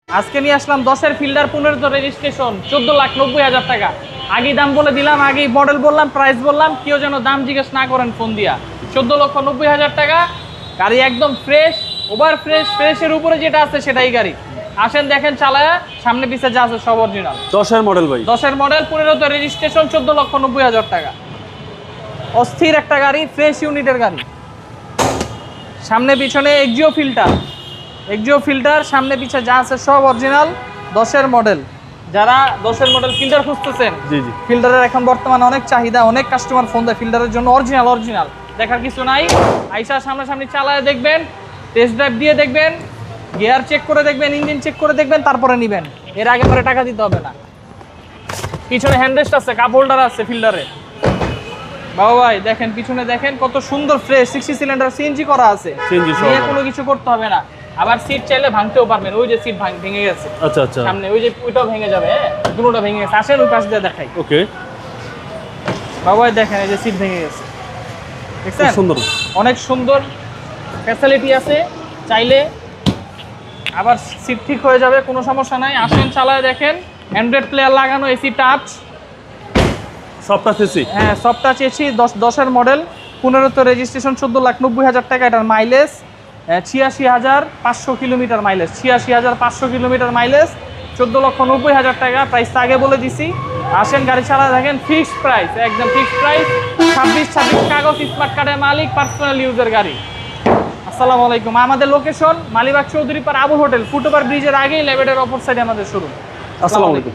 আজকে নিয়ে আসলাম 10-এর fielder 15 registration 14,90,000 টাকা। আগেই দাম বলে দিলাম, আগেই মডেল বললাম, প্রাইস বললাম, কেউ যেন দাম জিজ্ঞেস না করেন ফোন দিয়া। 14,90,000 টাকা গাড়ি, একদম ফ্রেশ, ওভার ফ্রেশ, ফ্রেশের উপরে যেটা আছে সেটাই গাড়ি। আসেন দেখেন চালায়া, সামনে পিছে যা আছে সব অরিজিনাল। 10-এর মডেল ভাই, 10-এর মডেল 15 রেজিস্ট্রেশন 14,90,000 টাকা। অস্থির একটা গাড়ি, ফ্রেশ ইউনিটের গাড়ি। সামনে পিছনে এক্সিও ফিল্টার, সামনে পিছে যা আছে সব অরিজিনাল। 10-এর মডেল, যারা 10-এর মডেল ফিল্টার খুঁজতেছেন, জি জি, ফিল্টারের এখন বর্তমানে অনেক চাহিদা, অনেক কাস্টমার ফোন দেয় ফিল্টারের জন্য। অরিজিনাল দেখার কিছু নাই, আইসা সামনাসামনি চালায় দেখবেন, টেস্ট ড্রাইভ দিয়ে দেখবেন, গিয়ার চেক করে দেখবেন, ইঞ্জিন চেক করে দেখবেন, তারপরে নেবেন। এর আগে পরে টাকা দিতে হবে না। পিছনে হ্যান্ডরেস্ট আছে, কাপ হোল্ডার আছে ফিল্টারে। বাবা ভাই দেখেন, পিছনে দেখেন কত সুন্দর ফ্রেশ, 60 সিলিন্ডার সিএনজি করা আছে, নিয়ে কোনো কিছু করতে হবে না। আবার সিট চাইলে ভাঙতেও পারবেন, ওই যে সিট ভেঙে গেছে। আচ্ছা আচ্ছা, সামনে ওই যে ওইটাও ভেঙে যাবে, হ্যাঁ দুটোটা ভেঙে গেছে। আসেন ওই পাশ দিয়ে দেখাই। ওকে বাবা দেখেন, এই যে সিট ভেঙে গেছে, দেখছেন? সুন্দর, অনেক সুন্দর ফ্যাসিলিটি আছে, চাইলে আবার সিট ঠিক হয়ে যাবে, কোনো সমস্যা নাই। আসেন চালায় দেখেন, অ্যান্ড্রয়েড প্লেয়ার লাগানো, AC touch, soft touch AC. হ্যাঁ সফট টাচ এসি। 10-এর মডেল 15 রেজিস্ট্রেশন 14,90,000 টাকা। এটার mileage 86,500 kilometre mileage, 86,500 kilometre mileage, 14,90,000 টাকা। প্রাইসটা আগে বলে দিছি। আসেন গাড়ি চালা দেখেন, ফিক্সড প্রাইস, একদম ফিক্সড প্রাইস। 26 কাগজ, স্মার্ট কার্ডের মালিক, পার্সোনাল ইউজের গাড়ি। আসসালামু আলাইকুম। আমাদের location Malibagh Chowdhurypara Abul hotel, foot over ব্রিজের আগেই লেভেলের অপর সাইডে আমাদের শোরুম। আসসালামু আলাইকুম।